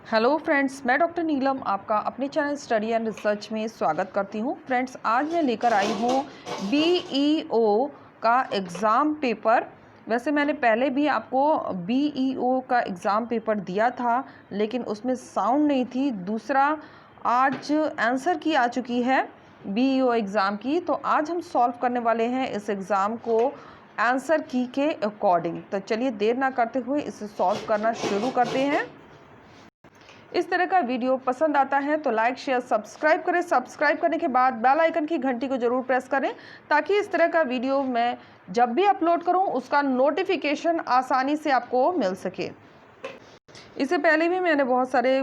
Hello friends, मैं doctor नीलम आपका अपने चैनल स्टडी एंड रिसर्च में स्वागत करती हूँ। फ्रेंड्स, आज मैं लेकर आई हूँ बीईओ का एग्ज़ाम पेपर। वैसे मैंने पहले भी आपको बीईओ का एग्ज़ाम पेपर दिया था, लेकिन उसमें साउंड नहीं थी। दूसरा, आज आंसर की आ चुकी है बीईओ एग्ज़ाम की, तो आज हम सॉल्व करने वाले हैं इस एग्ज़ाम को आंसर की के अकॉर्डिंग। तो चलिए देर ना करते हुए इसे सॉल्व करना शुरू करते हैं। इस तरह का वीडियो पसंद आता है तो लाइक शेयर सब्सक्राइब करें। सब्सक्राइब करने के बाद बेल आइकन की घंटी को जरूर प्रेस करें, ताकि इस तरह का वीडियो मैं जब भी अपलोड करूं उसका नोटिफिकेशन आसानी से आपको मिल सके। इससे पहले भी मैंने बहुत सारे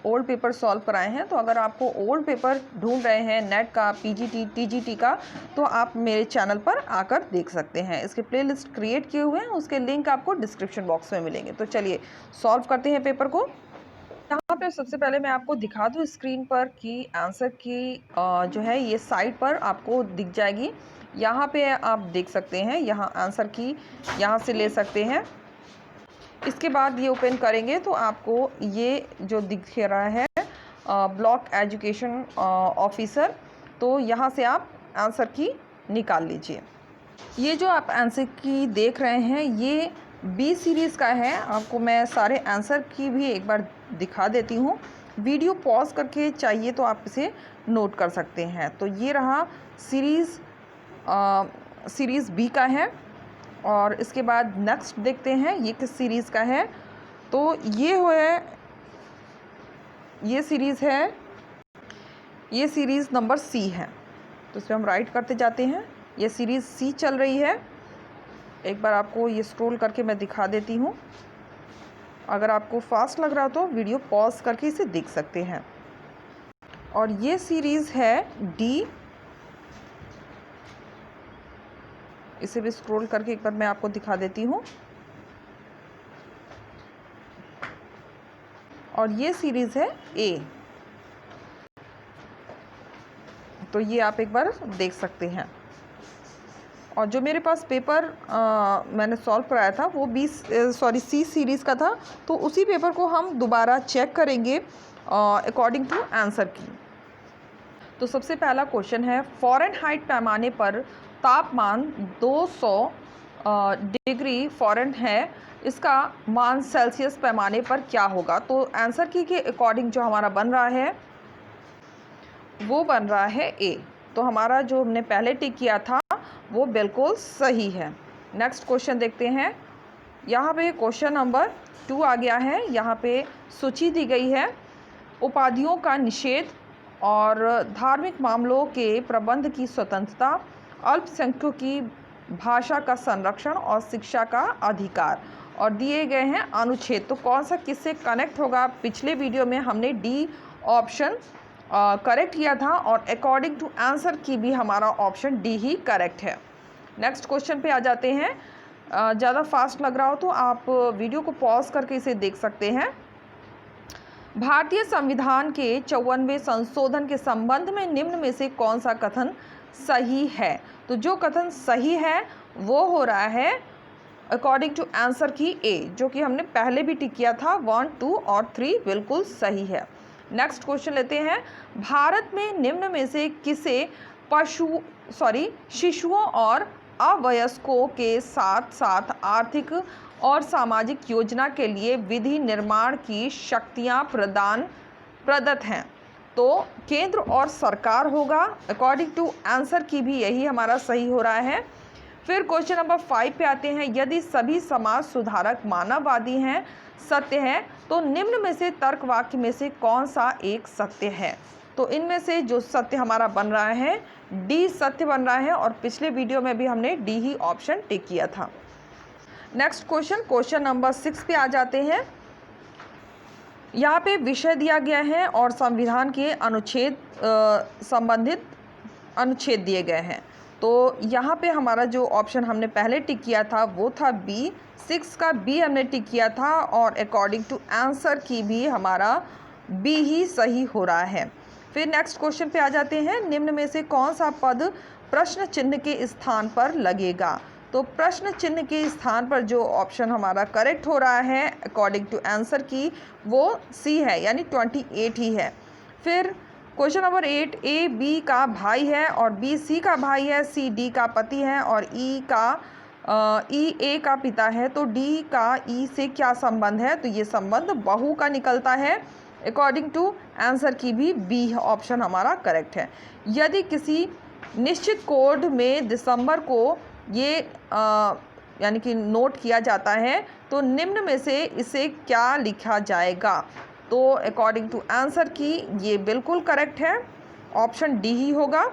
ओल्ड पेपर सॉल्व कराए हैं, तो अगर आपको ओल्ड पेपर ढूंढ रहे हैं नेट का, पीजीटी, टीजीटी का, तो आप मेरे चैनल पर आकर देख सकते हैं। इसके प्लेलिस्ट क्रिएट किए हुए हैं, उसके लिंक आपको डिस्क्रिप्शन बॉक्स में मिलेंगे। तो चलिए सॉल्व करते हैं पेपर को। यहाँ पे सबसे पहले मैं आपको दिखा दूँ स्क्रीन पर कि आंसर की जो है ये साइड पर आपको दिख जाएगी। यहाँ पे आप देख सकते हैं, यहाँ आंसर की यहाँ से ले सकते हैं। इसके बाद ये ओपन करेंगे तो आपको ये जो दिख रहा है ब्लॉक एजुकेशन ऑफिसर, तो यहाँ से आप आंसर की निकाल लीजिए। ये जो आप आंसर की देख रहे हैं ये बी सीरीज़ का है। आपको मैं सारे आंसर की भी एक बार दिखा देती हूँ। वीडियो पॉज करके चाहिए तो आप इसे नोट कर सकते हैं। तो ये रहा सीरीज़ बी का है। और इसके बाद नेक्स्ट देखते हैं ये किस सीरीज़ का है। तो ये सीरीज़ है, ये सीरीज़ नंबर सी है। तो इसमें हम राइट करते जाते हैं। ये सीरीज़ सी चल रही है। एक बार आपको ये स्क्रॉल करके मैं दिखा देती हूँ। अगर आपको फास्ट लग रहा हो तो वीडियो पॉज करके इसे देख सकते हैं। और ये सीरीज़ है डी। इसे भी स्क्रॉल करके एक बार मैं आपको दिखा देती हूँ। और ये सीरीज़ है ए। तो ये आप एक बार देख सकते हैं। और जो मेरे पास पेपर मैंने सॉल्व कराया था वो सी सीरीज़ का था, तो उसी पेपर को हम दोबारा चेक करेंगे अकॉर्डिंग टू आंसर की। तो सबसे पहला क्वेश्चन है, फ़ारेनहाइट पैमाने पर तापमान 200 डिग्री फ़ारेनहाइट है, इसका मान सेल्सियस पैमाने पर क्या होगा। तो आंसर की के अकॉर्डिंग जो हमारा बन रहा है वो बन रहा है ए। तो हमारा जो हमने पहले टिक किया था वो बिल्कुल सही है। नेक्स्ट क्वेश्चन देखते हैं। यहाँ पे क्वेश्चन नंबर 2 आ गया है। यहाँ पे सूची दी गई है, उपाधियों का निषेध और धार्मिक मामलों के प्रबंध की स्वतंत्रता, अल्पसंख्यकों की भाषा का संरक्षण और शिक्षा का अधिकार, और दिए गए हैं अनुच्छेद। तो कौन सा किससे कनेक्ट होगा। पिछले वीडियो में हमने डी ऑप्शन करेक्ट किया था, और अकॉर्डिंग टू आंसर की भी हमारा ऑप्शन डी ही करेक्ट है। नेक्स्ट क्वेश्चन पे आ जाते हैं। ज़्यादा फास्ट लग रहा हो तो आप वीडियो को पॉज करके इसे देख सकते हैं। भारतीय संविधान के 54वें संशोधन के संबंध में निम्न में से कौन सा कथन सही है। तो जो कथन सही है वो हो रहा है अकॉर्डिंग टू आंसर की ए, जो कि हमने पहले भी टिक किया था। 1, 2 और 3 बिल्कुल सही है। नेक्स्ट क्वेश्चन लेते हैं। भारत में निम्न में से किसे शिशुओं और अवयस्कों के साथ साथ आर्थिक और सामाजिक योजना के लिए विधि निर्माण की शक्तियां प्रदत्त हैं। तो केंद्र और सरकार होगा। अकॉर्डिंग टू आंसर की भी यही हमारा सही हो रहा है। फिर क्वेश्चन नंबर 5 पे आते हैं। यदि सभी समाज सुधारक मानववादी हैं, सत्य है, तो निम्न में से तर्क वाक्य में से कौन सा एक सत्य है। तो इनमें से जो सत्य हमारा बन रहा है डी सत्य बन रहा है, और पिछले वीडियो में भी हमने डी ही ऑप्शन टिक किया था। नेक्स्ट क्वेश्चन नंबर 6 पे आ जाते हैं। यहाँ पे विषय दिया गया है और संविधान के संबंधित अनुच्छेद दिए गए हैं। तो यहाँ पे हमारा जो ऑप्शन हमने पहले टिक किया था वो था बी। 6 का बी हमने टिक किया था, और अकॉर्डिंग टू आंसर की भी हमारा बी ही सही हो रहा है। फिर नेक्स्ट क्वेश्चन पे आ जाते हैं। निम्न में से कौन सा पद प्रश्न चिन्ह के स्थान पर लगेगा। तो प्रश्न चिन्ह के स्थान पर जो ऑप्शन हमारा करेक्ट हो रहा है अकॉर्डिंग टू आंसर की, वो सी है, यानी 28 ही है। फिर क्वेश्चन नंबर 8, ए बी का भाई है और बी सी का भाई है, सी डी का पति है और ई ए का पिता है, तो डी का ई से क्या संबंध है? तो ये संबंध बहू का निकलता है। अकॉर्डिंग टू आंसर की भी बी ऑप्शन हमारा करेक्ट है। यदि किसी निश्चित कोड में दिसंबर को ये यानी कि नोट किया जाता है, तो निम्न में से इसे क्या लिखा जाएगा? तो अकॉर्डिंग टू आंसर की ये बिल्कुल करेक्ट है, ऑप्शन डी ही होगा।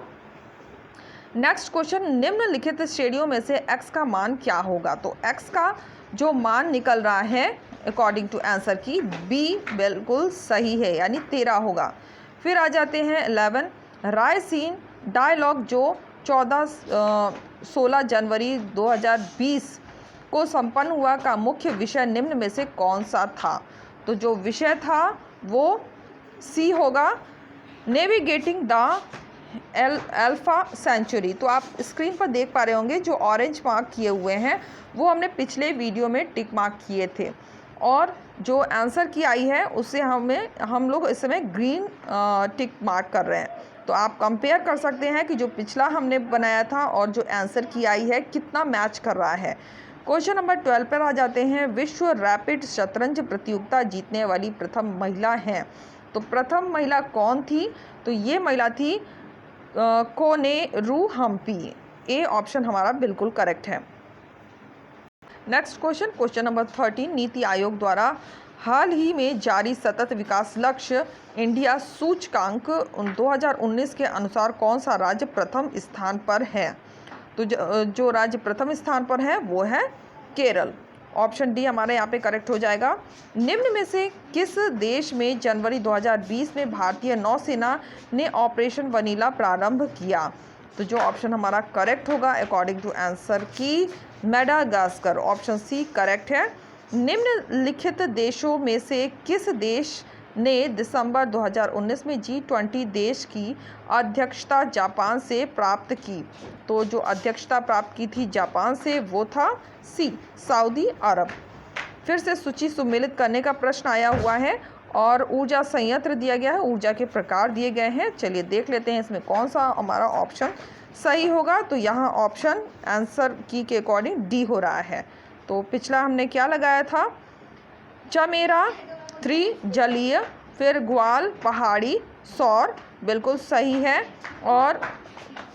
नेक्स्ट क्वेश्चन, निम्नलिखित श्रेणियों में से x का मान क्या होगा? तो x का जो मान निकल रहा है अकॉर्डिंग टू आंसर की बी बिल्कुल सही है, यानी 13 होगा। फिर आ जाते हैं 11, रायसीन डायलॉग जो 16 जनवरी 2020 को संपन्न हुआ का मुख्य विषय निम्न में से कौन सा था? तो जो विषय था वो सी होगा, नेविगेटिंग द अल्फा सेंचुरी। तो आप स्क्रीन पर देख पा रहे होंगे जो ऑरेंज मार्क किए हुए हैं वो हमने पिछले वीडियो में टिक मार्क किए थे, और जो आंसर की आई है उससे हम लोग इस समय ग्रीन टिक मार्क कर रहे हैं। तो आप कंपेयर कर सकते हैं कि जो पिछला हमने बनाया था और जो आंसर की आई है कितना मैच कर रहा है। क्वेश्चन नंबर 12 पर आ जाते हैं, विश्व रैपिड शतरंज प्रतियोगिता जीतने वाली प्रथम महिला हैं। तो प्रथम महिला कौन थी? तो ये महिला थी कोनेरू हम्पी। ए ऑप्शन हमारा बिल्कुल करेक्ट है। Next question, question number 13, NITI Aayog द्वारा हाल ही में जारी सतत विकास लक्ष्य इंडिया सूचकांक 2019 के अनुसार कौन सा राज्य प्रथम स्थान पर है? तो जो राज्य प्रथम स्थान पर है वो है केरल। ऑप्शन डी हमारे यहाँ पे करेक्ट हो जाएगा। निम्न में से किस देश में जनवरी 2020 में भारतीय नौसेना ने ऑपरेशन वनीला प्रारंभ किया? तो जो ऑप्शन हमारा करेक्ट होगा अकॉर्डिंग टू आंसर की मेडागास्कर, ऑप्शन सी करेक्ट है। निम्नलिखित देशों में से किस देश ने दिसंबर 2019 में G20 देश की अध्यक्षता जापान से प्राप्त की? तो जो अध्यक्षता प्राप्त की थी जापान से वो था सी सऊदी अरब। फिर से सूची सुमेलित करने का प्रश्न आया हुआ है और ऊर्जा संयंत्र दिया गया है, ऊर्जा के प्रकार दिए गए हैं। चलिए देख लेते हैं इसमें कौन सा हमारा ऑप्शन सही होगा। तो यहाँ ऑप्शन आंसर की के अकॉर्डिंग डी हो रहा है। तो पिछला हमने क्या लगाया था? चमेरा 3 जलीय, फिर ग्वाल पहाड़ी सौर बिल्कुल सही है, और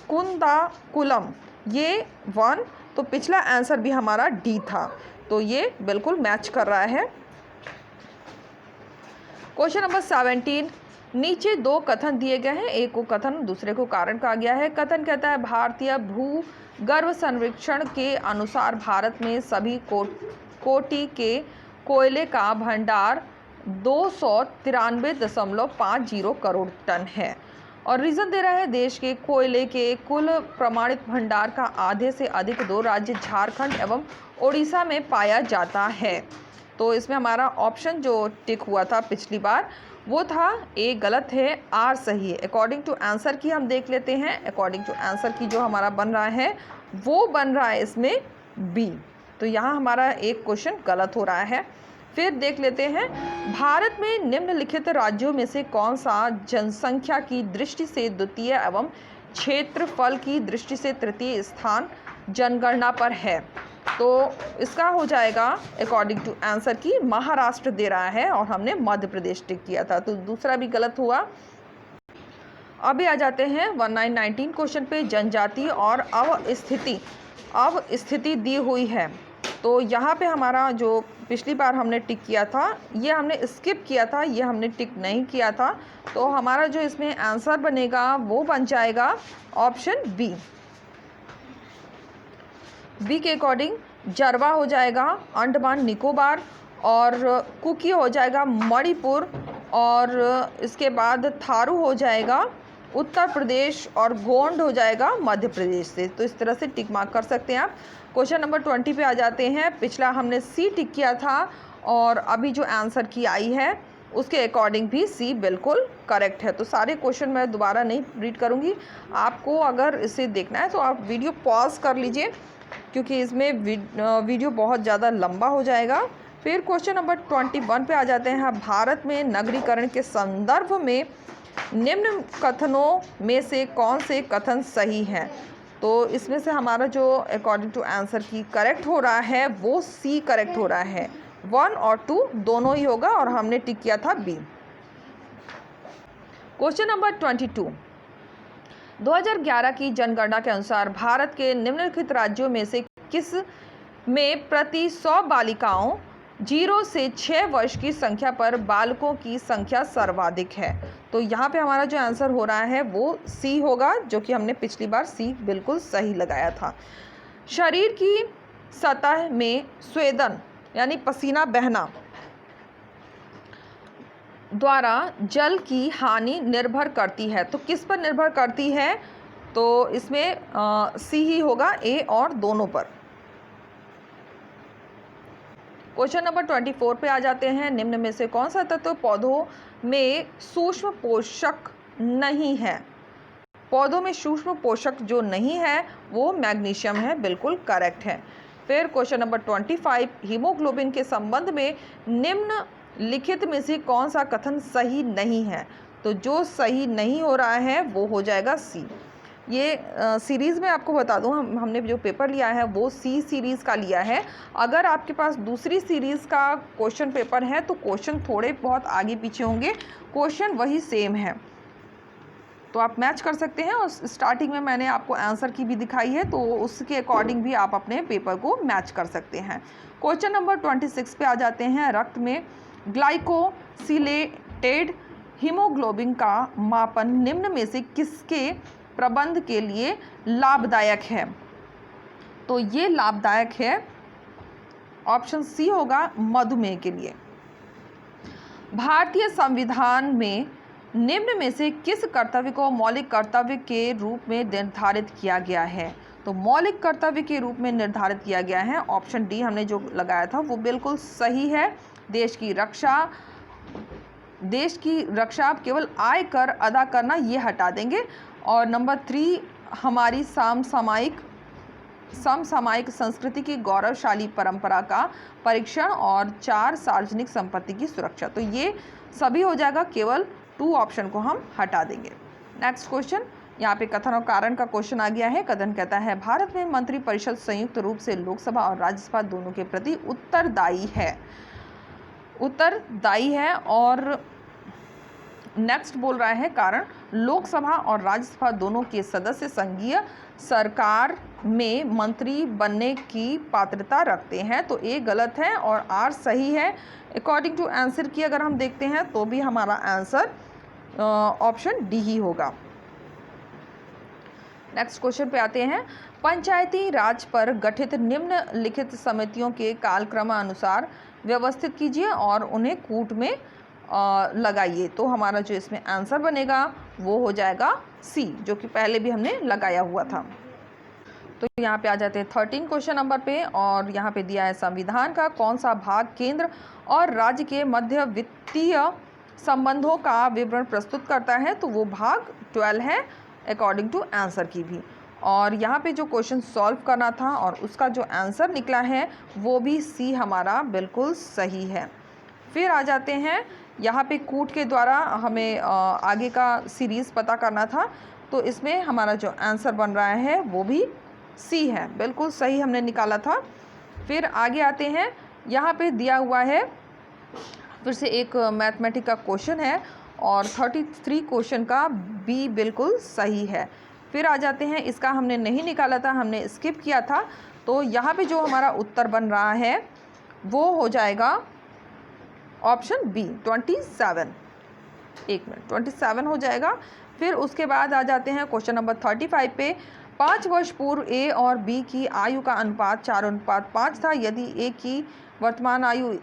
कुंदाकुलम ये 1। तो पिछला आंसर भी हमारा डी था, तो ये बिल्कुल मैच कर रहा है। क्वेश्चन नंबर 17, नीचे दो कथन दिए गए हैं, एक को कथन दूसरे को कारण कहा गया है। कथन कहता है भारतीय भूगर्भ सर्वेक्षण के अनुसार भारत में सभी कोटि के कोयले का भंडार 293.50 करोड़ टन है, और रीज़न दे रहा है देश के कोयले के कुल प्रमाणित भंडार का आधे से अधिक 2 राज्य झारखंड एवं ओडिशा में पाया जाता है। तो इसमें हमारा ऑप्शन जो टिक हुआ था पिछली बार वो था ए गलत है, आर सही है। अकॉर्डिंग टू आंसर की हम देख लेते हैं। अकॉर्डिंग टू आंसर की जो हमारा बन रहा है वो बन रहा है इसमें बी। तो यहाँ हमारा एक क्वेश्चन गलत हो रहा है। फिर देख लेते हैं, भारत में निम्नलिखित राज्यों में से कौन सा जनसंख्या की दृष्टि से द्वितीय एवं क्षेत्रफल की दृष्टि से तृतीय स्थान जनगणना पर है? तो इसका हो जाएगा अकॉर्डिंग टू आंसर की महाराष्ट्र दे रहा है और हमने मध्य प्रदेश टिक किया था, तो दूसरा भी गलत हुआ। अभी आ जाते हैं 1919 क्वेश्चन पे, जनजाति और अवस्थिति दी हुई है। तो यहाँ पे हमारा जो पिछली बार हमने टिक किया था ये हमने स्किप किया था, ये हमने टिक नहीं किया था। तो हमारा जो इसमें आंसर बनेगा वो बन जाएगा ऑप्शन बी। बी के अकॉर्डिंग जरवा हो जाएगा अंडमान निकोबार, और कुकी हो जाएगा मणिपुर, और इसके बाद थारू हो जाएगा उत्तर प्रदेश, और गोंड हो जाएगा मध्य प्रदेश से। तो इस तरह से टिक मार्क कर सकते हैं आप। क्वेश्चन नंबर 20 पे आ जाते हैं। पिछला हमने सी टिक किया था और अभी जो आंसर की आई है उसके अकॉर्डिंग भी सी बिल्कुल करेक्ट है। तो सारे क्वेश्चन मैं दोबारा नहीं रीड करूँगी, आपको अगर इसे देखना है तो आप वीडियो पॉज कर लीजिए क्योंकि इसमें वीडियो बहुत ज़्यादा लंबा हो जाएगा। फिर क्वेश्चन नंबर 21 पे आ जाते हैं। भारत में नगरीकरण के संदर्भ में निम्न कथनों में से कौन से कथन सही हैं? तो इसमें से हमारा जो अकॉर्डिंग टू आंसर की करेक्ट हो रहा है वो सी करेक्ट हो रहा है। 1 और 2 दोनों ही होगा और हमने टिक किया था बी। क्वेश्चन नंबर 22, 2011 की जनगणना के अनुसार भारत के निम्नलिखित राज्यों में से किस में प्रति 100 बालिकाओं 0 से 6 वर्ष की संख्या पर बालकों की संख्या सर्वाधिक है? तो यहाँ पे हमारा जो आंसर हो रहा है वो सी होगा, जो कि हमने पिछली बार सी बिल्कुल सही लगाया था। शरीर की सतह में स्वेदन यानी पसीना बहना द्वारा जल की हानि निर्भर करती है, तो किस पर निर्भर करती है? तो इसमें सी ही होगा, ए और दोनों पर। क्वेश्चन नंबर 24 पे आ जाते हैं। निम्न में से कौन सा तत्व पौधों में सूक्ष्म पोषक नहीं है? पौधों में सूक्ष्म पोषक जो नहीं है वो मैग्नीशियम है, बिल्कुल करेक्ट है। फिर क्वेश्चन नंबर 25, हीमोग्लोबिन के संबंध में निम्न लिखित में से कौन सा कथन सही नहीं है? तो जो सही नहीं हो रहा है वो हो जाएगा सी। ये सीरीज़ में आपको बता दूं, हमने जो पेपर लिया है वो सी सीरीज़ का लिया है। अगर आपके पास दूसरी सीरीज़ का क्वेश्चन पेपर है तो क्वेश्चन थोड़े बहुत आगे पीछे होंगे, क्वेश्चन वही सेम है, तो आप मैच कर सकते हैं। और स्टार्टिंग में मैंने आपको आंसर की भी दिखाई है, तो उसके अकॉर्डिंग भी आप अपने पेपर को मैच कर सकते हैं। क्वेश्चन नंबर 26 पे आ जाते हैं। रक्त में ग्लाइकोसिलेटेड हीमोग्लोबिन का मापन निम्न में से किसके प्रबंध के लिए लाभदायक है? तो ये लाभदायक है, ऑप्शन सी होगा, मधुमेह के लिए। भारतीय संविधान में निम्न में से किस कर्तव्य को मौलिक कर्तव्य के रूप में निर्धारित किया गया है? तो मौलिक कर्तव्य के रूप में निर्धारित किया गया है, ऑप्शन डी हमने जो लगाया था वो बिल्कुल सही है। देश की रक्षा केवल आय कर अदा करना ये हटा देंगे। और नंबर 3 हमारी समसामयिक संस्कृति की गौरवशाली परंपरा का परीक्षण और 4 सार्वजनिक संपत्ति की सुरक्षा। तो ये सभी हो जाएगा, केवल 2 ऑप्शन को हम हटा देंगे। नेक्स्ट क्वेश्चन, यहाँ पे कथन और कारण का क्वेश्चन आ गया है। कथन कहता है भारत में मंत्रिपरिषद संयुक्त रूप से लोकसभा और राज्यसभा दोनों के प्रति उत्तरदायी है। और नेक्स्ट बोल रहा है कारण, लोकसभा और राज्यसभा दोनों के सदस्य संघीय सरकार में मंत्री बनने की पात्रता रखते हैं। तो ए गलत है और आर सही है। अकॉर्डिंग टू आंसर की अगर हम देखते हैं तो भी हमारा आंसर ऑप्शन डी ही होगा। नेक्स्ट क्वेश्चन पे आते हैं। पंचायती राज पर गठित निम्नलिखित समितियों के कालक्रम अनुसार व्यवस्थित कीजिए और उन्हें कूट में लगाइए। तो हमारा जो इसमें आंसर बनेगा वो हो जाएगा सी, जो कि पहले भी हमने लगाया हुआ था। तो यहाँ पे आ जाते हैं 13 क्वेश्चन नंबर पे, और यहाँ पे दिया है संविधान का कौन सा भाग केंद्र और राज्य के मध्य वित्तीय संबंधों का विवरण प्रस्तुत करता है? तो वो भाग 12 है अकॉर्डिंग टू आंसर की भी। और यहाँ पे जो क्वेश्चन सॉल्व करना था और उसका जो आंसर निकला है वो भी सी हमारा बिल्कुल सही है। फिर आ जाते हैं यहाँ पे कूट के द्वारा हमें आगे का सीरीज़ पता करना था, तो इसमें हमारा जो आंसर बन रहा है वो भी सी है, बिल्कुल सही हमने निकाला था। फिर आगे आते हैं, यहाँ पे दिया हुआ है फिर से एक मैथमेटिक का क्वेश्चन है और 33 क्वेश्चन का बी बिल्कुल सही है। फिर आ जाते हैं, इसका हमने नहीं निकाला था, हमने स्किप किया था। तो यहाँ पे जो हमारा उत्तर बन रहा है वो हो जाएगा ऑप्शन बी 27। एक मिनट, 27 हो जाएगा। फिर उसके बाद आ जाते हैं क्वेश्चन नंबर 35 पे। 5 वर्ष पूर्व ए और बी की आयु का अनुपात 4:5 था। यदि ए की वर्तमान आयु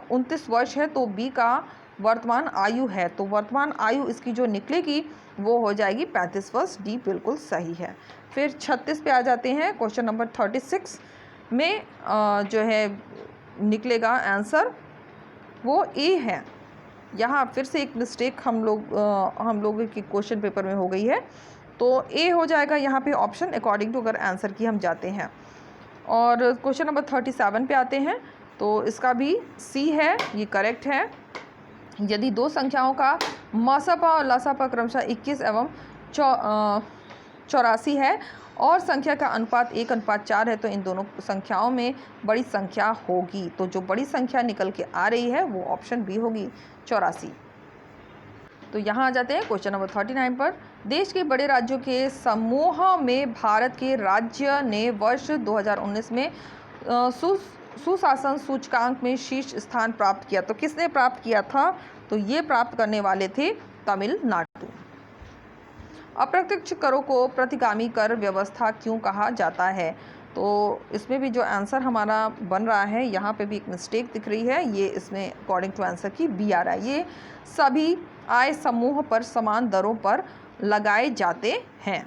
29 वर्ष है तो बी का वर्तमान आयु है, तो वर्तमान आयु इसकी जो निकलेगी वो हो जाएगी 35 वर्ष। डी बिल्कुल सही है। फिर 36 पे आ जाते हैं। क्वेश्चन नंबर 36 में जो है निकलेगा आंसर वो ए है। यहाँ फिर से एक मिस्टेक हम लोगों की क्वेश्चन पेपर में हो गई है, तो ए हो जाएगा यहाँ पे ऑप्शन अकॉर्डिंग टू अगर आंसर की हम जाते हैं। और क्वेश्चन नंबर 37 पे आते हैं, तो इसका भी सी है, ये करेक्ट है। यदि दो संख्याओं का मसपा और लसपा क्रमशः 21 एवं 84 है और संख्या का अनुपात 1:4 है, तो इन दोनों संख्याओं में बड़ी संख्या होगी। तो जो बड़ी संख्या निकल के आ रही है वो ऑप्शन बी होगी, 84। तो यहाँ आ जाते हैं क्वेश्चन नंबर 39 पर। देश के बड़े राज्यों के समूह में भारत के राज्य ने वर्ष 2019 में सुशासन सूचकांक में शीर्ष स्थान प्राप्त किया। तो किसने प्राप्त किया था? तो ये प्राप्त करने वाले थे तमिलनाडु। अप्रत्यक्ष करों को प्रतिगामी कर व्यवस्था क्यों कहा जाता है? तो इसमें भी जो आंसर हमारा बन रहा है, यहाँ पे भी एक मिस्टेक दिख रही है, ये इसमें अकॉर्डिंग टू आंसर की बी आ रहा है। ये सभी आय समूह पर समान दरों पर लगाए जाते हैं।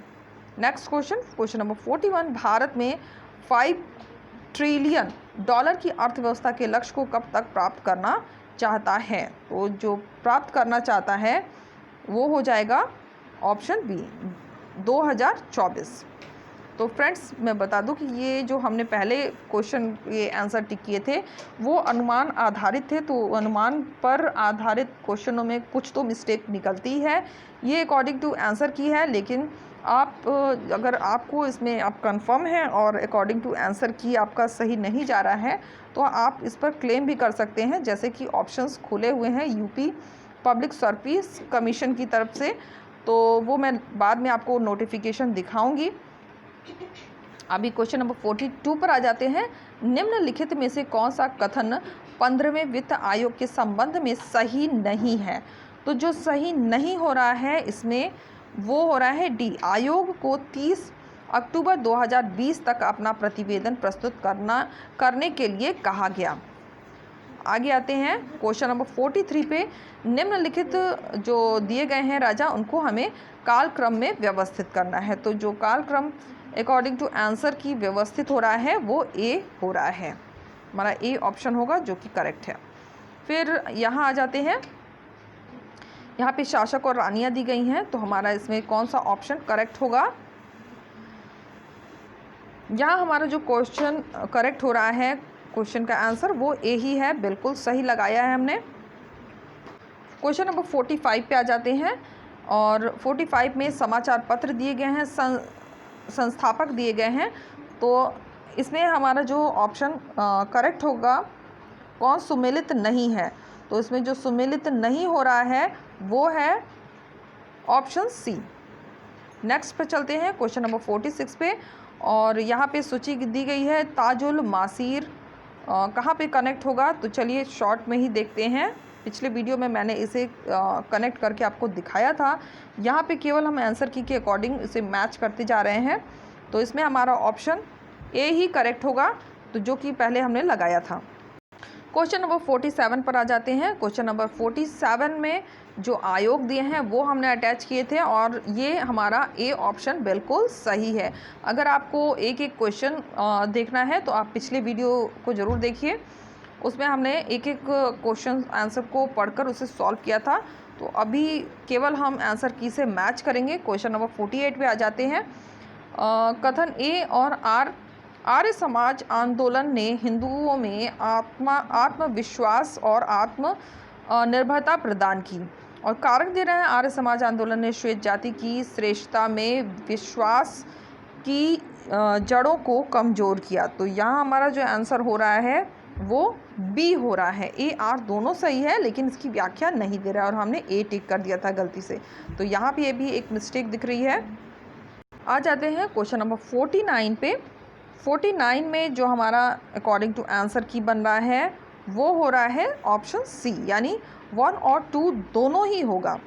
Next question, question number 41। Bharat में 5 ट्रिलियन डॉलर की अर्थव्यवस्था के लक्ष्य को कब तक प्राप्त करना चाहता है? तो जो प्राप्त करना चाहता है वो हो जाएगा ऑप्शन बी, 2024। तो फ्रेंड्स मैं बता दूं कि ये जो हमने पहले क्वेश्चन ये आंसर टिक किए थे वो अनुमान आधारित थे, तो अनुमान पर आधारित क्वेश्चनों में कुछ तो मिस्टेक निकलती है। ये अकॉर्डिंग टू आंसर की है, लेकिन आप अगर आपको इसमें आप कंफर्म हैं और अकॉर्डिंग टू आंसर की आपका सही नहीं जा रहा है तो आप इस पर क्लेम भी कर सकते हैं, जैसे कि ऑप्शंस खुले हुए हैं यूपी पब्लिक सर्विस कमीशन की तरफ से, तो वो मैं बाद में आपको नोटिफिकेशन दिखाऊंगी। अभी क्वेश्चन नंबर 42 पर आ जाते हैं। निम्नलिखित में से कौन सा कथन 15वें वित्त आयोग के संबंध में सही नहीं है? तो जो सही नहीं हो रहा है इसमें वो हो रहा है डी, आयोग को 30 अक्टूबर 2020 तक अपना प्रतिवेदन प्रस्तुत करने के लिए कहा गया। आगे आते हैं क्वेश्चन नंबर 43 पे। निम्नलिखित जो दिए गए हैं राजा उनको हमें कालक्रम में व्यवस्थित करना है। तो जो कालक्रम अकॉर्डिंग टू आंसर की व्यवस्थित हो रहा है वो ए हो रहा है, हमारा ए ऑप्शन होगा जो कि करेक्ट है। फिर यहाँ आ जाते हैं, यहाँ पे शासक और रानियाँ दी गई हैं, तो हमारा इसमें कौन सा ऑप्शन करेक्ट होगा? यहाँ हमारा जो क्वेश्चन करेक्ट हो रहा है, क्वेश्चन का आंसर वो ए ही है, बिल्कुल सही लगाया है हमने। क्वेश्चन नंबर 45 पे आ जाते हैं और 45 में समाचार पत्र दिए गए हैं, संस्थापक दिए गए हैं, तो इसमें हमारा जो ऑप्शन करेक्ट होगा कौन सुमेलित नहीं है? तो इसमें जो सुमेलित नहीं हो रहा है वो है ऑप्शन सी। नेक्स्ट पे चलते हैं क्वेश्चन नंबर 46 पे और यहाँ पे सूची दी गई है ताजुल मासीर, कहाँ पे कनेक्ट होगा? तो चलिए शॉर्ट में ही देखते हैं। पिछले वीडियो में मैंने इसे कनेक्ट करके आपको दिखाया था। यहाँ पे केवल हम आंसर की के अकॉर्डिंग इसे मैच करते जा रहे हैं, तो इसमें हमारा ऑप्शन ए ही करेक्ट होगा, तो जो कि पहले हमने लगाया था। क्वेश्चन नंबर 47 पर आ जाते हैं। क्वेश्चन नंबर 47 में जो आयोग दिए हैं वो हमने अटैच किए थे और ये हमारा ए ऑप्शन बिल्कुल सही है। अगर आपको एक एक क्वेश्चन देखना है तो आप पिछले वीडियो को ज़रूर देखिए, उसमें हमने एक एक क्वेश्चन आंसर को पढ़कर उसे सॉल्व किया था। तो अभी केवल हम आंसर की से मैच करेंगे। क्वेश्चन नंबर 48 पे आ जाते हैं। कथन ए और आर्य समाज आंदोलन ने हिंदुओं में आत्मविश्वास और आत्म निर्भरता प्रदान की और कारक दे रहे हैं। आर्य समाज आंदोलन ने श्वेत जाति की श्रेष्ठता में विश्वास की जड़ों को कमज़ोर किया। तो यहाँ हमारा जो आंसर हो रहा है वो बी हो रहा है। ए आर दोनों सही है लेकिन इसकी व्याख्या नहीं दे रहा है और हमने ए टिक कर दिया था गलती से, तो यहाँ पे ये भी एक मिस्टेक दिख रही है। आ जाते हैं क्वेश्चन नंबर 49 पे। 49 में जो हमारा अकॉर्डिंग टू आंसर की बन रहा है वो हो रहा है ऑप्शन सी, यानी 1 और 2 दोनों ही होगा।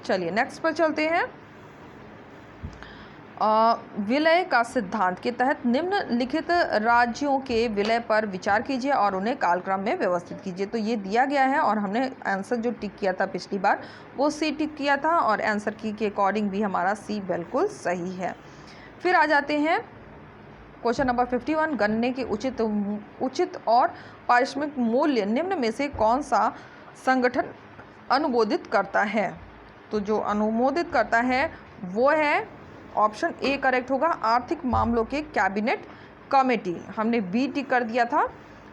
चलिए नेक्स्ट पर चलते हैं। विलय का सिद्धांत के तहत निम्नलिखित राज्यों के विलय पर विचार कीजिए और उन्हें कालक्रम में व्यवस्थित कीजिए। तो ये दिया गया है और हमने आंसर जो टिक किया था पिछली बार वो सी टिक किया था और आंसर की के अकॉर्डिंग भी हमारा सी बिल्कुल सही है। फिर आ जाते हैं क्वेश्चन नंबर 51। गन्ने के उचित और पारिश्रमिक मूल्य निम्न में से कौन सा संगठन अनुमोदित करता है? तो जो अनुमोदित करता है वो है ऑप्शन ए करेक्ट होगा, आर्थिक मामलों के कैबिनेट कमेटी, हमने बी टिक कर दिया था।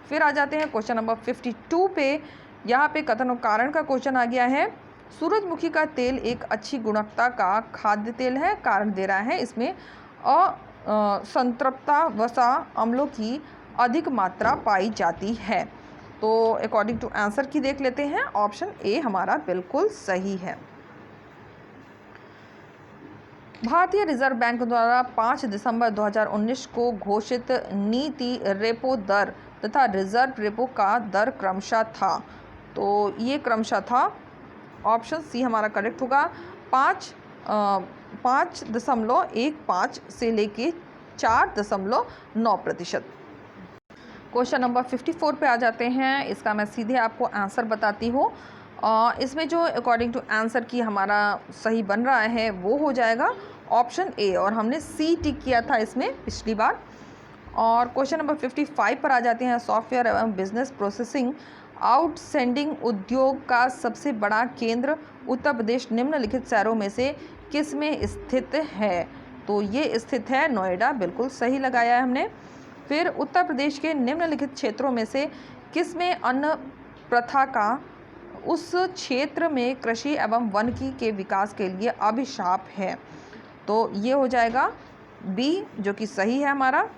फिर आ जाते हैं क्वेश्चन नंबर 52 पे। यहाँ पे कथन और कारण का क्वेश्चन आ गया है। सूरजमुखी का तेल एक अच्छी गुणवत्ता का खाद्य तेल है, कारण दे रहा है इसमें असंतृप्ता वसा अम्लों की अधिक मात्रा पाई जाती है। तो अकॉर्डिंग टू आंसर की देख लेते हैं, ऑप्शन ए हमारा बिल्कुल सही है। भारतीय रिजर्व बैंक द्वारा 5 दिसंबर 2019 को घोषित नीति रेपो दर तथा रिजर्व रेपो का दर क्रमशः था। तो ये क्रमशः था, ऑप्शन सी हमारा करेक्ट होगा, 5.15 से लेके 4.9%। क्वेश्चन नंबर 54 पे आ जाते हैं। इसका मैं सीधे आपको आंसर बताती हूँ। इसमें जो अकॉर्डिंग टू आंसर की हमारा सही बन रहा है वो हो जाएगा ऑप्शन ए, और हमने सी टिक किया था इसमें पिछली बार। और क्वेश्चन नंबर 55 पर आ जाते हैं। सॉफ्टवेयर एवं बिजनेस प्रोसेसिंग आउटसेंडिंग उद्योग का सबसे बड़ा केंद्र उत्तर प्रदेश निम्नलिखित शहरों में से किस में स्थित है? तो ये स्थित है नोएडा, बिल्कुल सही लगाया है हमने। फिर उत्तर प्रदेश के निम्नलिखित क्षेत्रों में से किस में अन्न प्रथा का उस क्षेत्र में कृषि एवं वनिकी के विकास के लिए अभिशाप है? तो ये हो जाएगा बी, जो कि सही है हमारा।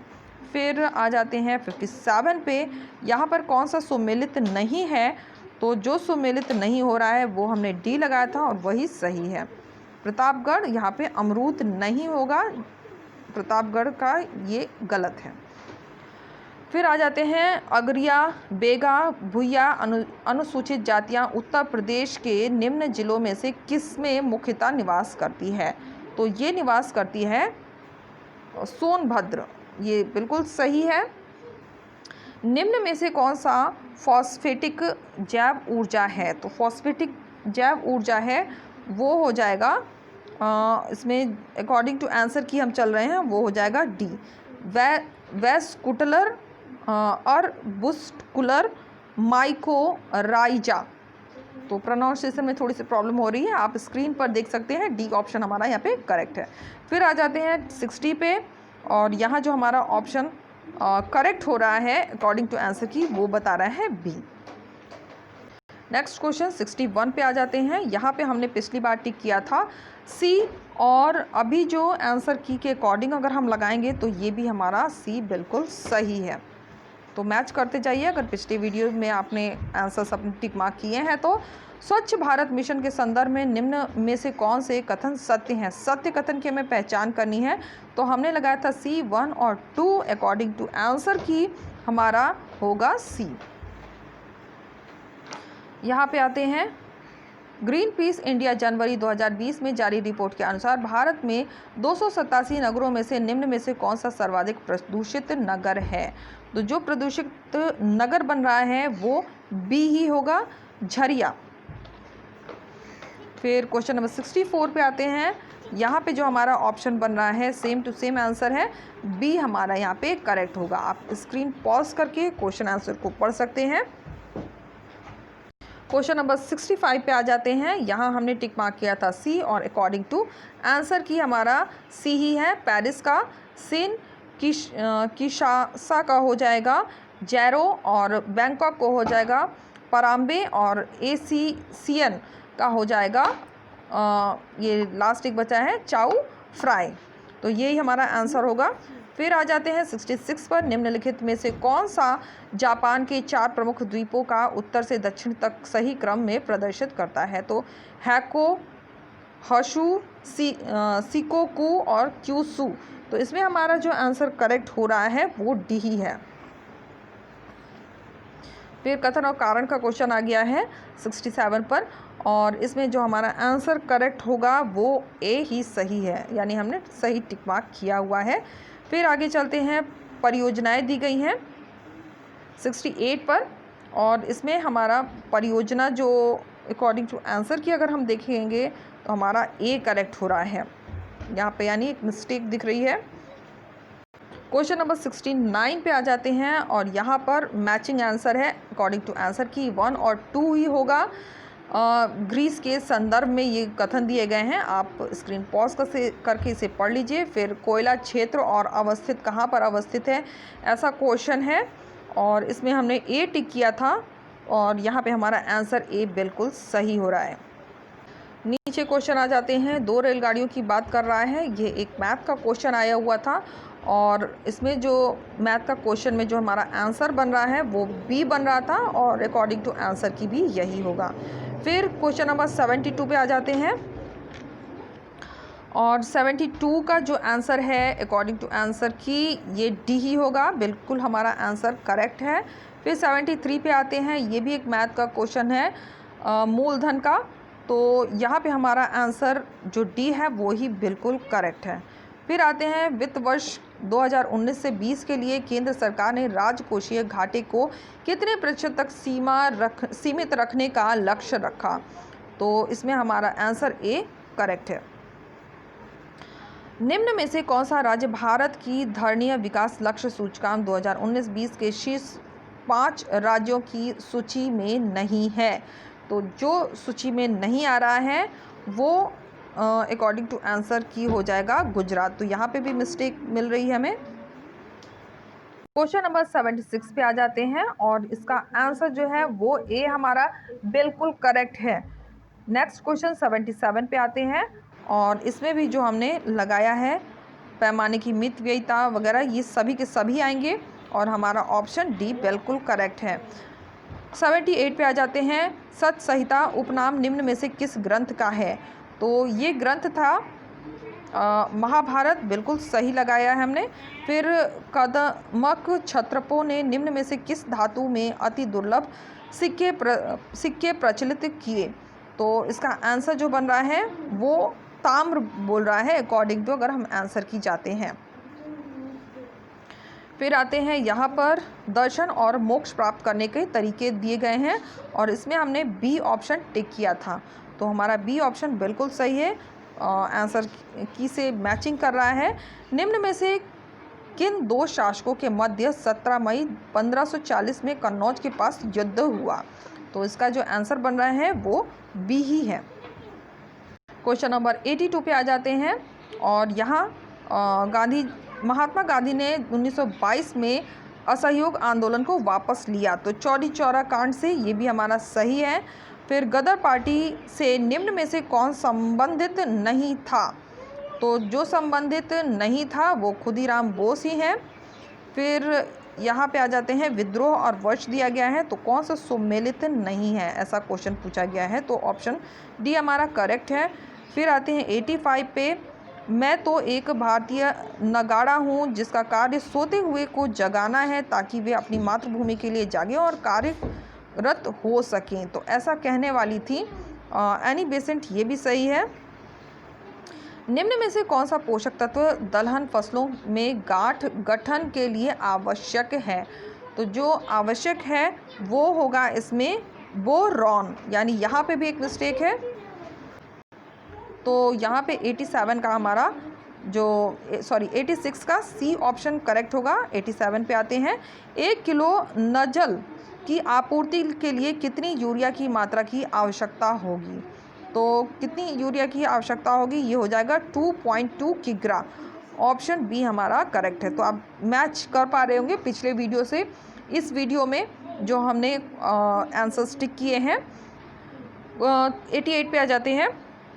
फिर आ जाते हैं 57 पे। यहाँ पर कौन सा सुमेलित नहीं है? तो जो सुमेलित नहीं हो रहा है वो हमने डी लगाया था और वही सही है। प्रतापगढ़, यहाँ पे अमरूद नहीं होगा, प्रतापगढ़ का ये गलत है। फिर आ जाते हैं अगरिया, बेगा, भुइया अनुसूचित जातियाँ उत्तर प्रदेश के निम्न जिलों में से किस में मुख्यतः निवास करती है? तो ये निवास करती है सोनभद्र, ये बिल्कुल सही है। निम्न में से कौन सा फॉस्फेटिक जैव ऊर्जा है? तो फॉस्फेटिक जैव ऊर्जा है वो हो जाएगा इसमें अकॉर्डिंग टू आंसर की हम चल रहे हैं, वो हो जाएगा डी, वेस्कुलर और बुस्कुलर माइकोराइजा। तो प्रोनाउंसिएशन में थोड़ी सी प्रॉब्लम हो रही है, आप स्क्रीन पर देख सकते हैं। डी ऑप्शन हमारा यहाँ पे करेक्ट है। फिर आ जाते हैं 60 पे, और यहाँ जो हमारा ऑप्शन करेक्ट हो रहा है अकॉर्डिंग टू आंसर की वो बता रहा है बी। नेक्स्ट क्वेश्चन 61 पे आ जाते हैं। यहाँ पे हमने पिछली बार टिक किया था सी, और अभी जो आंसर की के अकॉर्डिंग अगर हम लगाएंगे तो ये भी हमारा सी बिल्कुल सही है। तो मैच करते जाइए। अगर पिछले वीडियो में आपने आंसर्स अपने टिक मार्क किए हैं तो स्वच्छ भारत मिशन के संदर्भ में निम्न में से कौन से कथन सत्य हैं? सत्य कथन की हमें पहचान करनी है, तो हमने लगाया था सी 1 और 2। अकॉर्डिंग टू आंसर की हमारा होगा सी। यहाँ पे आते हैं। ग्रीन पीस इंडिया जनवरी 2020 में जारी रिपोर्ट के अनुसार भारत में 287 नगरों में से निम्न में से कौन सा सर्वाधिक प्रदूषित नगर है? तो जो प्रदूषित नगर बन रहा है वो बी ही होगा, झरिया। फिर क्वेश्चन नंबर 64 पे आते हैं। यहाँ पे जो हमारा ऑप्शन बन रहा है सेम टू सेम आंसर है, बी हमारा यहाँ पे करेक्ट होगा। आप स्क्रीन पॉज करके क्वेश्चन आंसर को पढ़ सकते हैं। क्वेश्चन नंबर 65 पे आ जाते हैं। यहाँ हमने टिक मार्क किया था सी, और अकॉर्डिंग टू आंसर की हमारा सी ही है। पेरिस का सिन किशासा का हो जाएगा जैरो, और बैंकॉक को हो जाएगा पराम्बे, और एसीसियन का हो जाएगा ये लास्ट एक बचा है चाउ फ्राई। तो यही हमारा आंसर होगा। फिर आ जाते हैं 66 पर। निम्नलिखित में से कौन सा जापान के 4 प्रमुख द्वीपों का उत्तर से दक्षिण तक सही क्रम में प्रदर्शित करता है? तो हैको, हशु, सिकोकू और क्यूसू। तो इसमें हमारा जो आंसर करेक्ट हो रहा है वो डी ही है। फिर कथन और कारण का क्वेश्चन आ गया है 67 पर, और इसमें जो हमारा आंसर करेक्ट होगा वो ए ही सही है, यानी हमने सही टिक मार्क किया हुआ है। फिर आगे चलते हैं। परियोजनाएं दी गई हैं 68 पर, और इसमें हमारा परियोजना जो अकॉर्डिंग टू आंसर की अगर हम देखेंगे तो हमारा ए करेक्ट हो रहा है यहाँ पे, यानी एक मिस्टेक दिख रही है। क्वेश्चन नंबर 69 पे आ जाते हैं, और यहाँ पर मैचिंग आंसर है अकॉर्डिंग टू आंसर की 1 और 2 ही होगा। ग्रीस के संदर्भ में ये कथन दिए गए हैं। आप स्क्रीन पॉज करके इसे पढ़ लीजिए। फिर कोयला क्षेत्र और अवस्थित कहाँ पर अवस्थित है, ऐसा क्वेश्चन है और इसमें हमने ए टिक किया था और यहाँ पे हमारा आंसर ए बिल्कुल सही हो रहा है। नीचे क्वेश्चन आ जाते हैं। 2 रेलगाड़ियों की बात कर रहा है। ये एक मैथ का क्वेश्चन आया हुआ था और इसमें जो मैथ का क्वेश्चन में जो हमारा आंसर बन रहा है वो बी बन रहा था और अकॉर्डिंग टू आंसर की भी यही होगा। फिर क्वेश्चन नंबर 72 पे आ जाते हैं और 72 का जो आंसर है अकॉर्डिंग टू आंसर की ये डी ही होगा, बिल्कुल हमारा आंसर करेक्ट है। फिर 73 पे आते हैं। ये भी एक मैथ का क्वेश्चन है मूलधन का, तो यहाँ पे हमारा आंसर जो डी है वो ही बिल्कुल करेक्ट है। फिर आते हैं वित्त वर्ष 2019 से 20 के लिए केंद्र सरकार ने राजकोषीय घाटे को कितने प्रतिशत तक सीमित रखने का लक्ष्य रखा, तो इसमें हमारा आंसर ए करेक्ट है। निम्न में से कौन सा राज्य भारत की धरणीय विकास लक्ष्य सूचकांक 2019-20 के शीर्ष 5 राज्यों की सूची में नहीं है, तो जो सूची में नहीं आ रहा है वो अकॉर्डिंग टू आंसर की हो जाएगा गुजरात, तो यहाँ पे भी मिस्टेक मिल रही है हमें। क्वेश्चन नंबर 76 पे आ जाते हैं और इसका आंसर जो है वो ए हमारा बिल्कुल करेक्ट है। नेक्स्ट क्वेश्चन 77 पे आते हैं और इसमें भी जो हमने लगाया है पैमाने की मितव्ययिता वगैरह ये सभी के सभी आएंगे और हमारा ऑप्शन डी बिल्कुल करेक्ट है। 78 पे आ जाते हैं। सत संहिता उपनाम निम्न में से किस ग्रंथ का है, तो ये ग्रंथ था महाभारत, बिल्कुल सही लगाया है हमने। फिर कदमक क्षत्रपों ने निम्न में से किस धातु में अति दुर्लभ सिक्के प्रचलित किए, तो इसका आंसर जो बन रहा है वो ताम्र बोल रहा है अकॉर्डिंग टू अगर हम आंसर की जाते हैं। फिर आते हैं यहाँ पर दर्शन और मोक्ष प्राप्त करने के तरीके दिए गए हैं और इसमें हमने बी ऑप्शन टिक किया था, तो हमारा बी ऑप्शन बिल्कुल सही है, आंसर की से मैचिंग कर रहा है। निम्न में से किन 2 शासकों के मध्य 17 मई 1540 में कन्नौज के पास युद्ध हुआ, तो इसका जो आंसर बन रहा है वो बी ही है। क्वेश्चन नंबर 82 पे आ जाते हैं और यहाँ महात्मा गांधी ने 1922 में असहयोग आंदोलन को वापस लिया, तो चौरी चौरा कांड से ये भी हमारा सही है। फिर गदर पार्टी से निम्न में से कौन संबंधित नहीं था, तो जो संबंधित नहीं था वो खुदीराम बोस ही हैं। फिर यहाँ पे आ जाते हैं विद्रोह और वर्ष दिया गया है, तो कौन सा सुमेलित नहीं है, ऐसा क्वेश्चन पूछा गया है, तो ऑप्शन डी हमारा करेक्ट है। फिर आते हैं 85 पे। मैं तो एक भारतीय नगाड़ा हूँ जिसका कार्य सोते हुए को जगाना है ताकि वे अपनी मातृभूमि के लिए जागें और कार्यरत हो सकें, तो ऐसा कहने वाली थी एनी बेसेंट, ये भी सही है। निम्न में से कौन सा पोषक तत्व दलहन फसलों में गांठ गठन के लिए आवश्यक है, तो जो आवश्यक है वो होगा इसमें बोरॉन, यानी यहाँ पे भी एक मिस्टेक है, तो यहाँ पे 87 का हमारा 86 का सी ऑप्शन करेक्ट होगा। 87 पे आते हैं। 1 किलो नजल की आपूर्ति के लिए कितनी यूरिया की मात्रा की आवश्यकता होगी, तो कितनी यूरिया की आवश्यकता होगी, ये हो जाएगा 2.2 किग्रा, ऑप्शन बी हमारा करेक्ट है। तो आप मैच कर पा रहे होंगे पिछले वीडियो से इस वीडियो में जो हमने आंसर्स टिक किए हैं। 88 पे आ जाते हैं।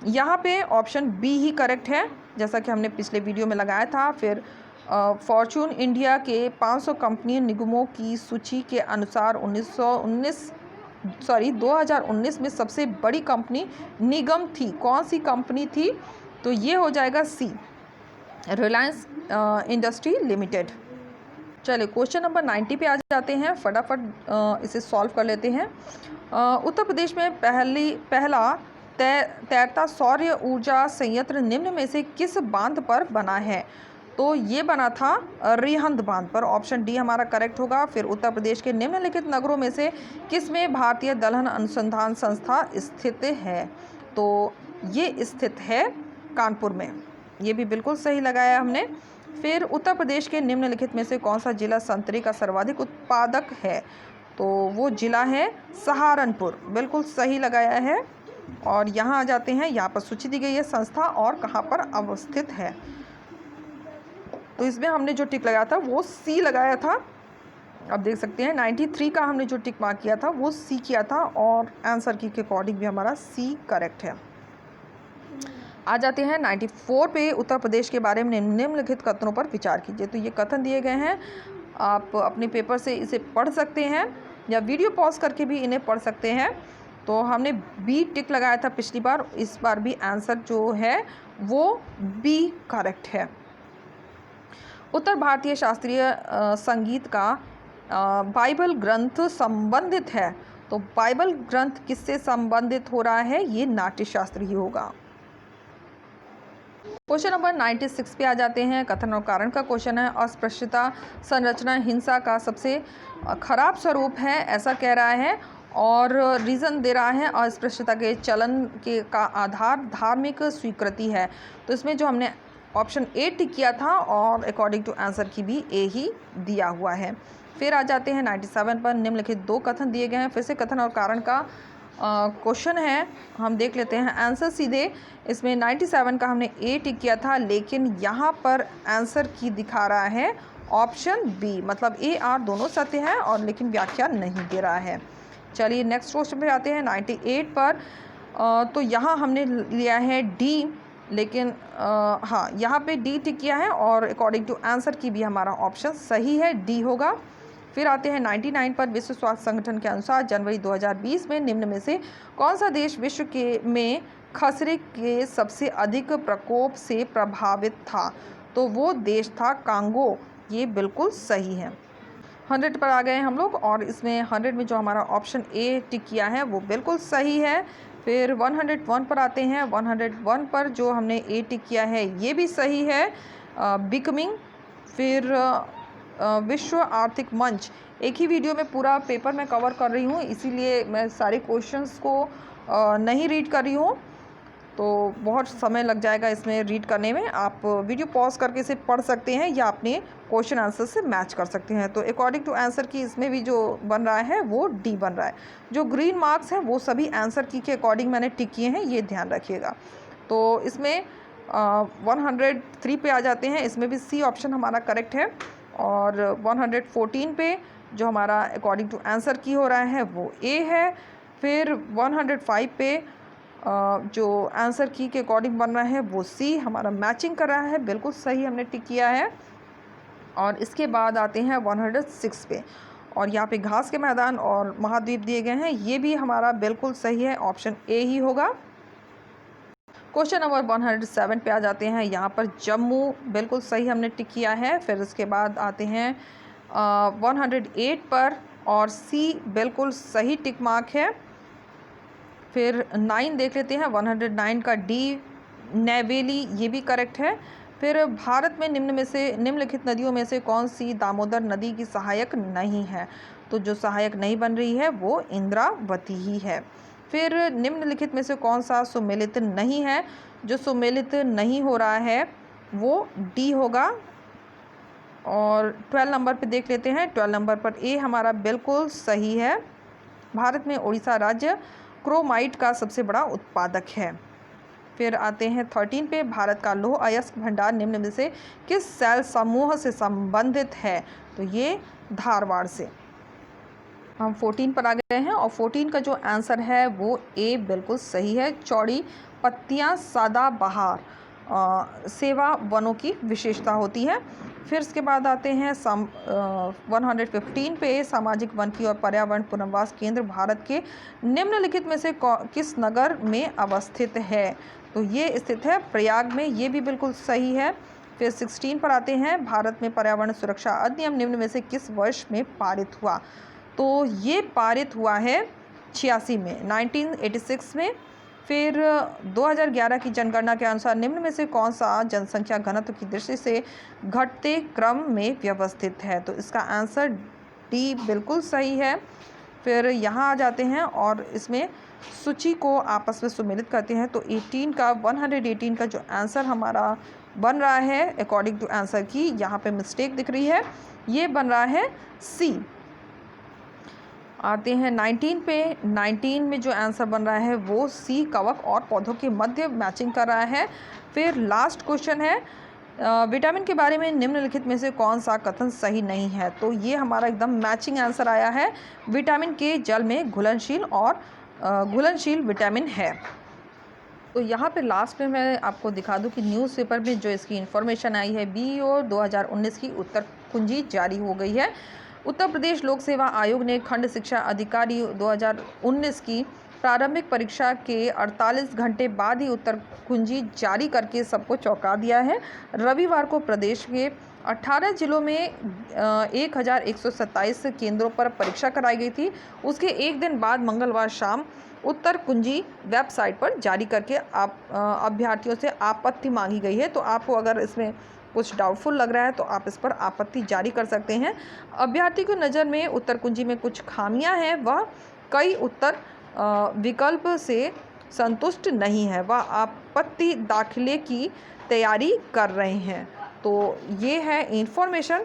यहाँ पे ऑप्शन बी ही करेक्ट है जैसा कि हमने पिछले वीडियो में लगाया था। फिर फॉर्चून इंडिया के 500 कंपनी निगमों की सूची के अनुसार 2019 में सबसे बड़ी कंपनी निगम थी, कौन सी कंपनी थी, तो ये हो जाएगा सी, रिलायंस इंडस्ट्री लिमिटेड। चलिए क्वेश्चन नंबर 90 पे आ जाते हैं, फटाफट इसे सॉल्व कर लेते हैं। उत्तर प्रदेश में पहला तैरता सौर्य ऊर्जा संयंत्र निम्न में से किस बांध पर बना है, तो ये बना था रिहंद बांध पर, ऑप्शन डी हमारा करेक्ट होगा। फिर उत्तर प्रदेश के निम्नलिखित नगरों में से किसमें भारतीय दलहन अनुसंधान संस्था स्थित है, तो ये स्थित है कानपुर में, ये भी बिल्कुल सही लगाया हमने। फिर उत्तर प्रदेश के निम्नलिखित में से कौन सा जिला संतरे का सर्वाधिक उत्पादक है, तो वो ज़िला है सहारनपुर, बिल्कुल सही लगाया है। और यहाँ आ जाते हैं, यहाँ पर सूची दी गई है संस्था और कहाँ पर अवस्थित है। तो इसमें हमने जो टिक लगाया था वो सी लगाया था। अब देख सकते हैं 93 का हमने जो टिक मार्क किया था वो सी किया था, और आंसर की के अकॉर्डिंग भी हमारा सी करेक्ट है। आ जाते हैं 94 पे, उत्तर प्रदेश के बारे में निम्नलिखित कथनों पर विचार कीजिए। तो ये कथन दिए गए हैं, आप अपने पेपर से इसे पढ़ सकते हैं या वीडियो पॉज करके भी इन्हें पढ़ सकते हैं। तो हमने बी टिक लगाया था पिछली बार, इस बार भी आंसर जो है वो बी करेक्ट है। उत्तर भारतीय शास्त्रीय संगीत का बाइबल ग्रंथ संबंधित है। तो बाइबल ग्रंथ किससे संबंधित हो रहा है? ये नाट्यशास्त्र ही होगा। क्वेश्चन नंबर 96 पे आ जाते हैं, कथन और कारण का क्वेश्चन है। अस्पृश्यता संरचना हिंसा का सबसे खराब स्वरूप है, ऐसा कह रहा है, और रीज़न दे रहा है अस्पृश्यता के चलन के का आधार धार्मिक स्वीकृति है। तो इसमें जो हमने ऑप्शन ए टिक किया था और अकॉर्डिंग टू आंसर की भी ए ही दिया हुआ है। फिर आ जाते हैं 97 पर, निम्नलिखित दो कथन दिए गए हैं। फिर से कथन और कारण का क्वेश्चन है, हम देख लेते हैं आंसर सीधे। इसमें 97 का हमने ए टिक किया था, लेकिन यहाँ पर आंसर की दिखा रहा है ऑप्शन बी, मतलब ए आर दोनों सत्य है और लेकिन व्याख्या नहीं दे रहा है। चलिए नेक्स्ट क्वेश्चन पे आते हैं 98 पर। तो यहाँ हमने लिया है डी, लेकिन हाँ यहाँ पे डी टिक किया है और अकॉर्डिंग टू आंसर की भी हमारा ऑप्शन सही है, डी होगा। फिर आते हैं 99 पर, विश्व स्वास्थ्य संगठन के अनुसार जनवरी 2020 में निम्न में से कौन सा देश विश्व के में खसरे के सबसे अधिक प्रकोप से प्रभावित था? तो वो देश था कांगो, ये बिल्कुल सही है। 100 पर आ गए हम लोग, और इसमें 100 में जो हमारा ऑप्शन ए टिक किया है वो बिल्कुल सही है। फिर 101 पर आते हैं, 101 पर जो हमने ए टिक किया है ये भी सही है, बिकमिंग। फिर विश्व आर्थिक मंच, एक ही वीडियो में पूरा पेपर मैं कवर कर रही हूँ, इसीलिए मैं सारे क्वेश्चंस को नहीं रीड कर रही हूँ, तो बहुत समय लग जाएगा इसमें रीड करने में। आप वीडियो पॉज करके इसे पढ़ सकते हैं या अपने क्वेश्चन आंसर से मैच कर सकते हैं। तो अकॉर्डिंग टू आंसर की इसमें भी जो बन रहा है वो डी बन रहा है। जो ग्रीन मार्क्स हैं वो सभी आंसर की के अकॉर्डिंग मैंने टिक किए हैं, ये ध्यान रखिएगा। तो इसमें 103 पे आ जाते हैं, इसमें भी सी ऑप्शन हमारा करेक्ट है। और 114 पे जो हमारा अकॉर्डिंग टू आंसर की हो रहा है वो ए है। फिर 105 पे जो आंसर की के अकॉर्डिंग बन रहा है वो सी हमारा मैचिंग कर रहा है, बिल्कुल सही हमने टिक किया है। और इसके बाद आते हैं 106 पे, और यहाँ पे घास के मैदान और महाद्वीप दिए गए हैं, ये भी हमारा बिल्कुल सही है, ऑप्शन ए ही होगा। क्वेश्चन नंबर 107 पे आ जाते हैं, यहाँ पर जम्मू बिल्कुल सही हमने टिक किया है। फिर इसके बाद आते हैं 108 पर, और सी बिल्कुल सही टिक मार्क है। फिर 9 देख लेते हैं, 109 का डी नेवेली, ये भी करेक्ट है। फिर भारत में निम्नलिखित नदियों में से कौन सी दामोदर नदी की सहायक नहीं है? तो जो सहायक नहीं बन रही है वो इंद्रावती ही है। फिर निम्नलिखित में से कौन सा सुमेलित नहीं है? जो सुमेलित नहीं हो रहा है वो डी होगा। और 12 नंबर पे देख लेते हैं, 12 नंबर पर ए हमारा बिल्कुल सही है। भारत में उड़ीसा राज्य क्रोमाइट का सबसे बड़ा उत्पादक है। फिर आते हैं 13 पे, भारत का लौह अयस्क भंडार निम्न में से किस सेल समूह से संबंधित है? तो ये धारवाड़ से। हम 14 पर आ गए हैं, और 14 का जो आंसर है वो ए बिल्कुल सही है। चौड़ी पत्तियां सदाबहार सेवा वनों की विशेषता होती है। फिर इसके बाद आते हैं 115 पे, सामाजिक वन की और पर्यावरण पुनर्वास केंद्र भारत के निम्नलिखित में से किस नगर में अवस्थित है? तो ये स्थित है प्रयाग में, ये भी बिल्कुल सही है। फिर 16 पर आते हैं, भारत में पर्यावरण सुरक्षा अधिनियम निम्न में से किस वर्ष में पारित हुआ? तो ये पारित हुआ है 86 में, 1986 में। फिर 2011 की जनगणना के अनुसार निम्न में से कौन सा जनसंख्या घनत्व की दृष्टि से घटते क्रम में व्यवस्थित है? तो इसका आंसर डी बिल्कुल सही है। फिर यहाँ आ जाते हैं और इसमें सूची को आपस में सुमेलित करते हैं। तो 118 का जो आंसर हमारा बन रहा है अकॉर्डिंग टू आंसर की, यहाँ पे मिस्टेक दिख रही है, ये बन रहा है सी। आते हैं 19 पे। 19 में जो आंसर बन रहा है वो सी, कवक और पौधों के मध्य मैचिंग कर रहा है। फिर लास्ट क्वेश्चन है विटामिन के बारे में निम्नलिखित में से कौन सा कथन सही नहीं है। तो ये हमारा एकदम मैचिंग आंसर आया है। विटामिन के जल में घुलनशील और घुलनशील विटामिन है। तो यहाँ पे लास्ट में मैं आपको दिखा दूँ कि न्यूज़पेपर में जो इसकी इन्फॉर्मेशन आई है, बीईओ 2019 की उत्तर कुंजी जारी हो गई है। उत्तर प्रदेश लोक सेवा आयोग ने खंड शिक्षा अधिकारी 2019 की प्रारंभिक परीक्षा के 48 घंटे बाद ही उत्तर कुंजी जारी करके सबको चौंका दिया है। रविवार को प्रदेश के 18 जिलों में 1127 केंद्रों पर परीक्षा कराई गई थी। उसके एक दिन बाद मंगलवार शाम उत्तर कुंजी वेबसाइट पर जारी करके अभ्यर्थियों से आपत्ति मांगी गई है। तो आपको अगर इसमें कुछ डाउटफुल लग रहा है तो आप इस पर आपत्ति जारी कर सकते हैं। अभ्यर्थी की नज़र में उत्तर कुंजी में कुछ खामियां हैं, वह कई उत्तर विकल्प से संतुष्ट नहीं है, वह आपत्ति दाखिले की तैयारी कर रहे हैं। तो ये है इन्फॉर्मेशन।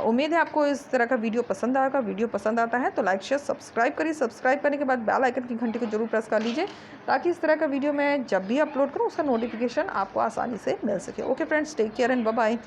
उम्मीद है आपको इस तरह का वीडियो पसंद आएगा। वीडियो पसंद आता है तो लाइक शेयर सब्सक्राइब करिए। सब्सक्राइब करने के बाद बेल आइकन की घंटी को जरूर प्रेस कर लीजिए, ताकि इस तरह का वीडियो मैं जब भी अपलोड करूँ उसका नोटिफिकेशन आपको आसानी से मिल सके। Okay friends, take care and bye bye.